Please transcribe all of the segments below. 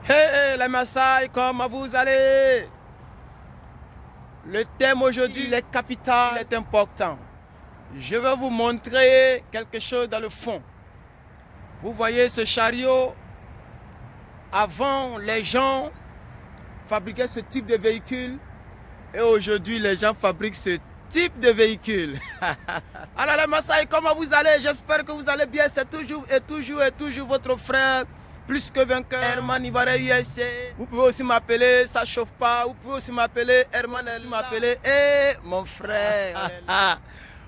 Hey les Maasai, comment vous allez? Le thème aujourd'hui, les capitales, est important. Je vais vous montrer quelque chose dans le fond. Vous voyez ce chariot? Avant, les gens fabriquaient ce type de véhicule. Et aujourd'hui, les gens fabriquent ce type de véhicule. Alors les Maasai, comment vous allez? J'espère que vous allez bien. C'est toujours votre frère, plus que vainqueur, Herman Ivoire USA. Vous pouvez aussi m'appeler, ça chauffe pas. Vous pouvez aussi m'appeler Herman, m'appeler mon frère.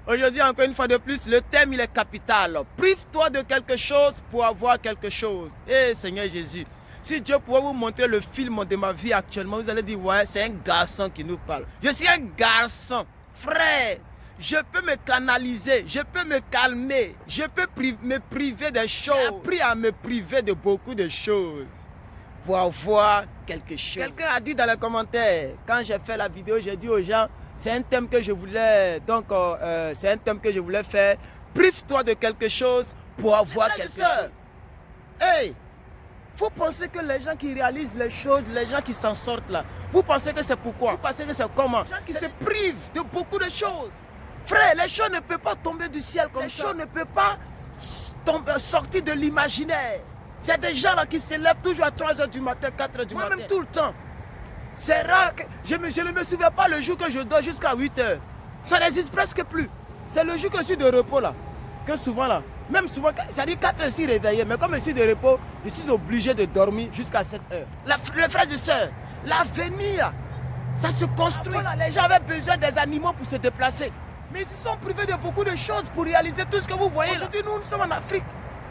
Aujourd'hui, encore une fois de plus, le thème il est capital. Prive-toi de quelque chose pour avoir quelque chose. Seigneur Jésus, si Dieu pouvait vous montrer le film de ma vie actuellement, vous allez dire, ouais, c'est un garçon qui nous parle. Je suis un garçon, frère. Je peux me canaliser, je peux me calmer, je peux me priver des choses. J'ai appris à me priver de beaucoup de choses pour avoir quelque chose. Quelqu'un a dit dans les commentaires, quand j'ai fait la vidéo, j'ai dit aux gens, c'est un thème que je voulais, c'est un thème que je voulais faire. Prive-toi de quelque chose pour avoir quelque chose. Hey! Faut penser que les gens qui réalisent les choses, les gens qui s'en sortent là, vous pensez que c'est pourquoi? Vous pensez que c'est comment? Les gens qui se privent de beaucoup de choses. Frère, les choses ne peuvent pas tomber du ciel comme ça. Les choses ne peuvent pas sortir de l'imaginaire. Il y a des gens là qui se lèvent toujours à 3h du matin, 4h du matin. Moi-même tout le temps. C'est rare que je ne me souviens pas le jour que je dors jusqu'à 8h. Ça n'existe presque plus. C'est le jour que je suis de repos là. Que souvent là, même souvent, ça dit 4h je suis réveillé. Mais comme je suis de repos, je suis obligé de dormir jusqu'à 7h. Les frères et sœurs, l'avenir, ça se construit. Avant, là, les gens avaient besoin des animaux pour se déplacer. Mais ils se sont privés de beaucoup de choses pour réaliser tout ce que vous voyez. Aujourd'hui, nous sommes en Afrique.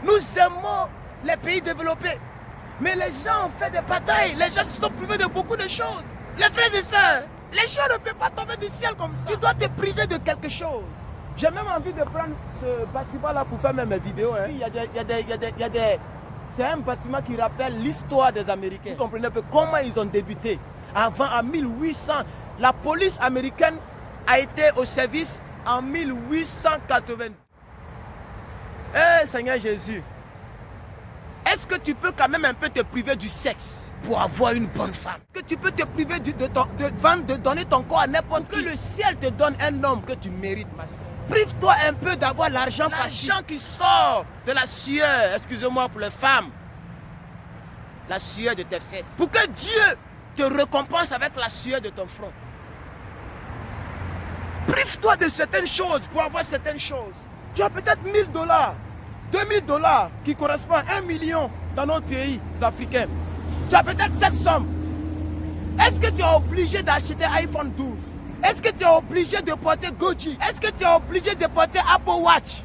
Nous aimons les pays développés. Mais les gens ont fait des batailles. Les gens se sont privés de beaucoup de choses. Les frères et sœurs, les choses ne peuvent pas tomber du ciel comme ça. Tu dois te priver de quelque chose. J'ai même envie de prendre ce bâtiment-là pour faire même mes vidéos. Hein. C'est un bâtiment qui rappelle l'histoire des Américains. Vous comprenez un peu comment ils ont débuté. Avant, en 1800, la police américaine a été au service en 1880. Seigneur Jésus, est-ce que tu peux quand même un peu te priver du sexe pour avoir une bonne femme? Que tu peux te priver de donner ton corps à n'importe qui? Que le ciel te donne un homme que tu mérites, ma soeur. Prive-toi un peu d'avoir l'argent facile. L'argent qui sort de la sueur, excusez-moi pour les femmes, la sueur de tes fesses. Pour que Dieu te récompense avec la sueur de ton front. Prive-toi de certaines choses pour avoir certaines choses. Tu as peut-être $1000, $2000 qui correspondent à 1 million dans notre pays africain. Tu as peut-être cette somme. Est-ce que tu es obligé d'acheter iPhone 12? Est-ce que tu es obligé de porter Gucci? Est-ce que tu es obligé de porter Apple Watch?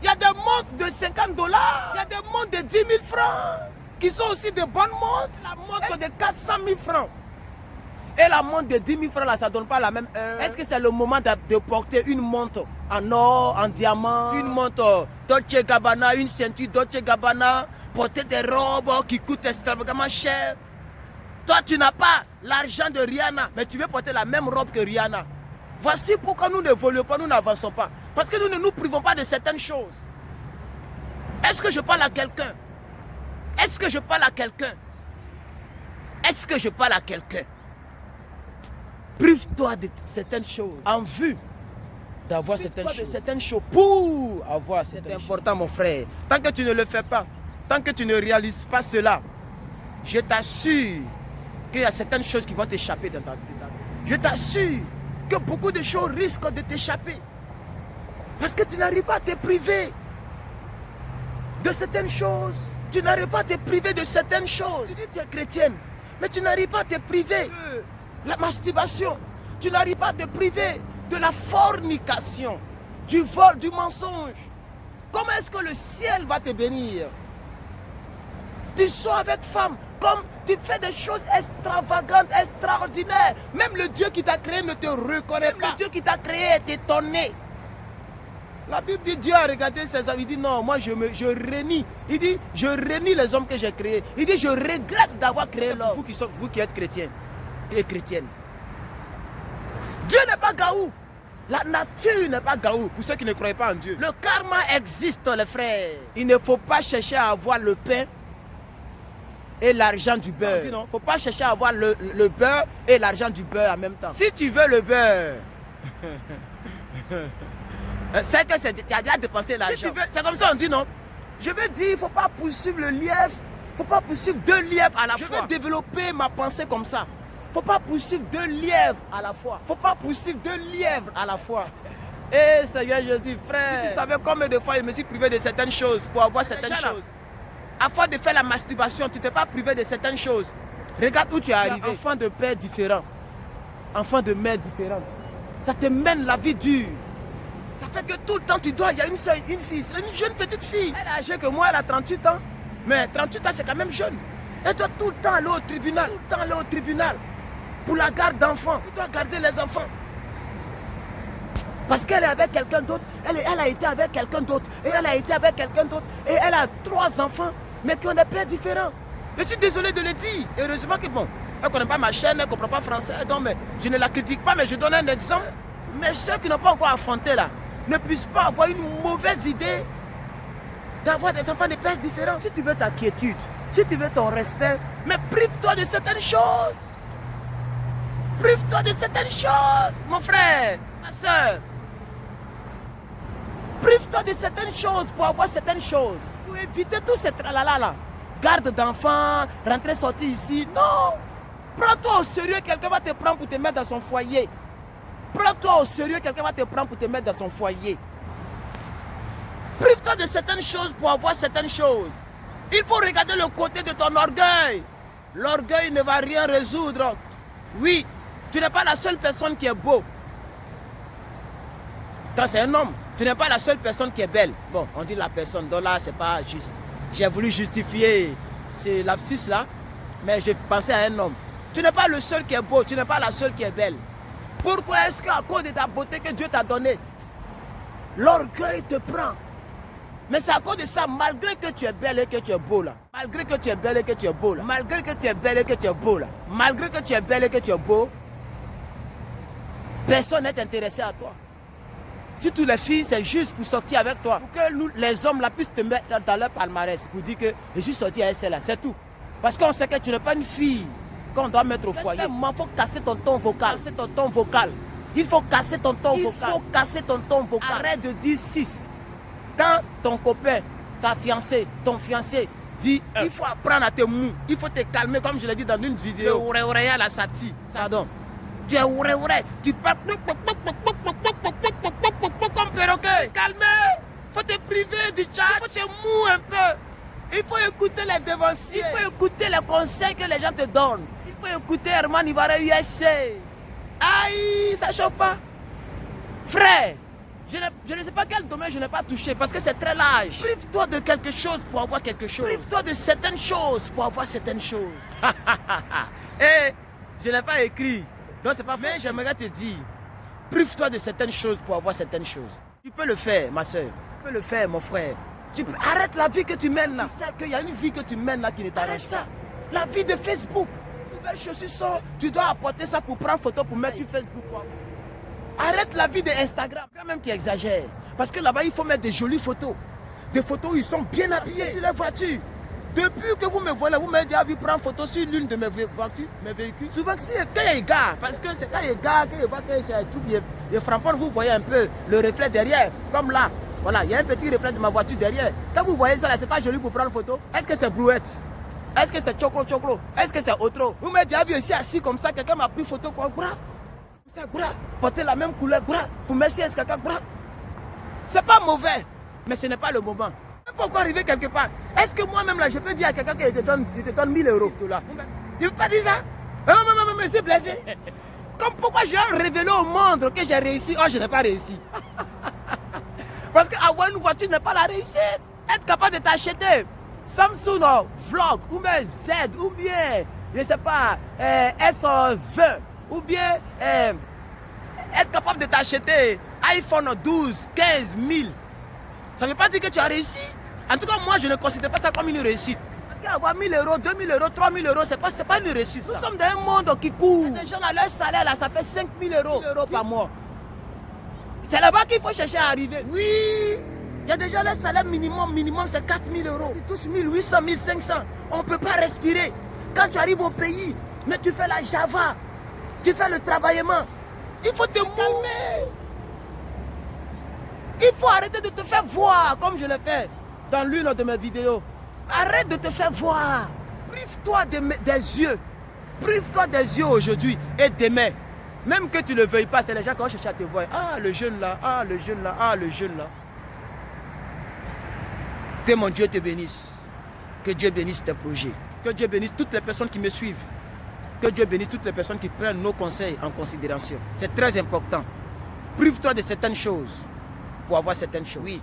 Il y a des montres de $50. Il y a des montres de 10 000 francs qui sont aussi de bonnes montres. La montre de 400 000 francs. Et la montre de 10 000 francs là, ça ne donne pas la même heure. Est-ce que c'est le moment de porter une montre en or, en diamant? Une montre Dolce Gabbana, une ceinture Dolce Gabbana, porter des robes qui coûtent extrêmement cher. Toi, tu n'as pas l'argent de Rihanna, mais tu veux porter la même robe que Rihanna. Voici pourquoi nous n'évoluons pas, nous n'avançons pas. Parce que nous ne nous privons pas de certaines choses. Est-ce que je parle à quelqu'un? Est-ce que je parle à quelqu'un? Est-ce que je parle à quelqu'un? Prive-toi de certaines choses en vue d'avoir certaines choses pour avoir certaines choses. C'est important, mon frère. Tant que tu ne le fais pas, tant que tu ne réalises pas cela, je t'assure qu'il y a certaines choses qui vont t'échapper dans ta vie. Je t'assure que beaucoup de choses risquent de t'échapper. Parce que tu n'arrives pas à te priver de certaines choses. Tu n'arrives pas à te priver de certaines choses. Tu dis que tu es chrétienne, mais tu n'arrives pas à te priver de la masturbation. Tu n'arrives pas à te priver de la fornication, du vol, du mensonge. Comment est-ce que le ciel va te bénir? Tu sors avec femme, comme tu fais des choses extravagantes, extraordinaires. Même le Dieu qui t'a créé ne te reconnaît pas. Le Dieu qui t'a créé est étonné. La Bible dit Dieu a regardé ses hommes. Il dit non, moi je renie. Il dit je renie les hommes que j'ai créés. Il dit je regrette d'avoir créé l'homme. Vous qui êtes chrétiens et chrétiennes. Dieu n'est pas gaou. La nature n'est pas gaou. Pour ceux qui ne croient pas en Dieu. Le karma existe, les frères. Il ne faut pas chercher à avoir le pain et l'argent du beurre. Il ne faut pas chercher à avoir le beurre et l'argent du beurre en même temps. Si tu veux le beurre, c'est que tu as déjà dépensé l'argent. C'est comme ça on dit, non? Je veux dire, il ne faut pas poursuivre le lièvre. Il ne faut pas poursuivre deux lièvres à la fois. Je veux développer ma pensée comme ça. Il ne faut pas poursuivre deux lièvres à la fois. Il ne faut pas poursuivre deux lièvres à la fois. Eh Seigneur Jésus, frère. Si tu savais combien de fois je me suis privé de certaines choses pour avoir certaines choses. Afin de faire la masturbation, tu ne t'es pas privé de certaines choses. Regarde où tu es arrivé. Enfant de père différent. Enfant de mère différente. Ça te mène la vie dure. Ça fait que tout le temps tu dois, il y a une soeur, une fille, une jeune petite fille. Elle est âgée que moi, elle a 38 ans. Mais 38 ans, c'est quand même jeune. Elle doit tout le temps aller au tribunal. Tout le temps aller au tribunal. Pour la garde d'enfants. Elle doit garder les enfants. Parce qu'elle est avec quelqu'un d'autre. Elle a été avec quelqu'un d'autre. Et elle a été avec quelqu'un d'autre. Et elle a 3 enfants. Mais qui ont des pères différents. Je suis désolé de le dire. Heureusement que bon, elle ne connaît pas ma chaîne, elle ne comprend pas français. Donc, mais je ne la critique pas, mais je donne un exemple. Mais ceux qui n'ont pas encore affronté là, ne puissent pas avoir une mauvaise idée d'avoir des enfants de pères différents. Si tu veux ta quiétude, si tu veux ton respect, mais prive-toi de certaines choses. Prive-toi de certaines choses, mon frère, ma soeur. Prive-toi de certaines choses pour avoir certaines choses. Pour éviter tout ce tralala là. Garde d'enfants, rentrer, sortir ici. Non. Prends-toi au sérieux, quelqu'un va te prendre pour te mettre dans son foyer. Prends-toi au sérieux, quelqu'un va te prendre pour te mettre dans son foyer. Prive-toi de certaines choses pour avoir certaines choses. Il faut regarder le côté de ton orgueil. L'orgueil ne va rien résoudre. Oui, tu n'es pas la seule personne qui est beau. Quand c'est un homme, tu n'es pas la seule personne qui est belle. Bon, on dit la personne, donc là, c'est pas juste. J'ai voulu justifier ce lapsus là, mais je pensais à un homme. Tu n'es pas le seul qui est beau, tu n'es pas la seule qui est belle. Pourquoi est-ce qu'à cause de ta beauté que Dieu t'a donnée, l'orgueil te prend? Mais c'est à cause de ça, malgré que tu es belle et que tu es beau là, malgré que tu es belle et que tu es beau là, malgré que tu es belle et que tu es beau là, malgré que tu es belle et que tu es beau, personne n'est intéressé à toi. Si toutes les filles, c'est juste pour sortir avec toi, pour que nous, les hommes là, puissent te mettre dans leur palmarès, pour dire que je suis sorti avec celle-là, c'est tout. Parce qu'on sait que tu n'es pas une fille qu'on doit mettre au foyer. Il faut casser ton ton vocal. Casser ton ton vocal. Il faut casser ton ton vocal. Il faut casser ton ton vocal. Arrête de dire 6. Quand ton copain, ta fiancée, ton fiancé dit il faut apprendre à te mou. Il faut te calmer, comme je l'ai dit dans une vidéo. Tu es à la sati. Pardon. Tu es tu parles comme perroquet. Calmer. Il faut te priver du chat. Il faut te mou un peu. Il faut écouter les dévanciers. Il faut écouter les conseils que les gens te donnent. Il faut écouter Herman Ibarra USC. Aïe, ça chauffe pas. Frère, je ne sais pas quel domaine je n'ai pas touché parce que c'est très large. Prive-toi de quelque chose pour avoir quelque chose. Prive-toi de certaines choses pour avoir certaines choses. Et je n'ai pas écrit. Donc c'est pas fait. J'aimerais te dire, prive-toi de certaines choses pour avoir certaines choses. Tu peux le faire, ma soeur. Tu peux le faire, mon frère. Arrête la vie que tu mènes là. Tu sais qu'il y a une vie que tu mènes là qui ne t'arrange pas. La vie de Facebook. Nouvelle chaussure sort, tu dois apporter ça pour prendre photo pour mettre sur Facebook. Quoi. Arrête la vie de Instagram. Quand même qui exagère. Parce que là-bas, il faut mettre des jolies photos. Des photos où ils sont bien habillés sur les voitures. Depuis que vous me voyez, vous m'avez déjà vu prendre photo sur l'une de mes voitures, mes véhicules. Souvent, quand il y a gars, parce que c'est quand il y a gars, quand il voit que c'est un truc, il frappant, vous voyez un peu le reflet derrière, comme là. Voilà, il y a un petit reflet de ma voiture derrière. Quand vous voyez ça là, c'est pas joli pour prendre photo. Est-ce que c'est brouette? Est-ce que c'est choclo? Est-ce que c'est autre? Vous m'avez déjà vu ici assis comme ça, quelqu'un m'a pris photo quoi? Porter la même couleur, pour mettre sur quelqu'un, c'est pas mauvais, mais ce n'est pas le moment. Pourquoi arriver quelque part? Est-ce que moi-même là, je peux dire à quelqu'un qu'il te donne 1000 euros? Il ne veut pas dire ça? Mais c'est blessé. Comme pourquoi j'ai révélé au monde que j'ai réussi? Oh, je n'ai pas réussi. Parce qu'avoir une voiture n'est pas la réussite. Être capable de t'acheter Samsung Vlog, ou bien Z, ou bien, je ne sais pas, S20, ou bien être capable de t'acheter iPhone 12, 15 000. Ça ne veut pas dire que tu as réussi. En tout cas, moi, je ne considère pas ça comme une réussite. Parce qu'avoir 1000 euros, 2000 euros, 3000 euros, ce n'est pas une réussite. Nous sommes dans un monde qui court. Les gens, leur salaire, là, ça fait 5000 euros par mois. C'est là-bas qu'il faut chercher à arriver. Oui, il y a déjà le salaire minimum, c'est 4000 euros. Tu touches 1800, 1500. On ne peut pas respirer. Quand tu arrives au pays, mais tu fais la Java, tu fais le travaillement, il faut te calmer. Il faut arrêter de te faire voir, comme je l'ai fait dans l'une de mes vidéos. Arrête de te faire voir. Prive-toi des yeux. Prive-toi des yeux aujourd'hui et demain. Même que tu ne le veuilles pas, c'est les gens qui vont chercher à te voir. Ah, le jeune là, ah, le jeune là, ah, le jeune là. Que mon Dieu te bénisse. Que Dieu bénisse tes projets. Que Dieu bénisse toutes les personnes qui me suivent. Que Dieu bénisse toutes les personnes qui prennent nos conseils en considération. C'est très important. Prive-toi de certaines choses pour avoir certaines choses. Oui.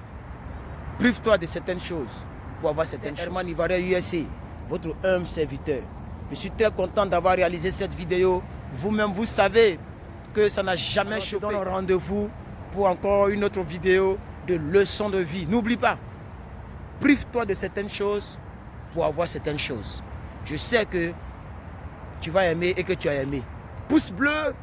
Prive-toi de certaines choses pour avoir certaines choses. Herman Ivoirien USA, votre humble serviteur. Je suis très content d'avoir réalisé cette vidéo. Vous-même, vous savez que ça n'a jamais chauffé. Je donne rendez-vous pour encore une autre vidéo de leçons de vie. N'oublie pas, prive-toi de certaines choses pour avoir certaines choses. Je sais que tu vas aimer et que tu as aimé. Pouce bleu,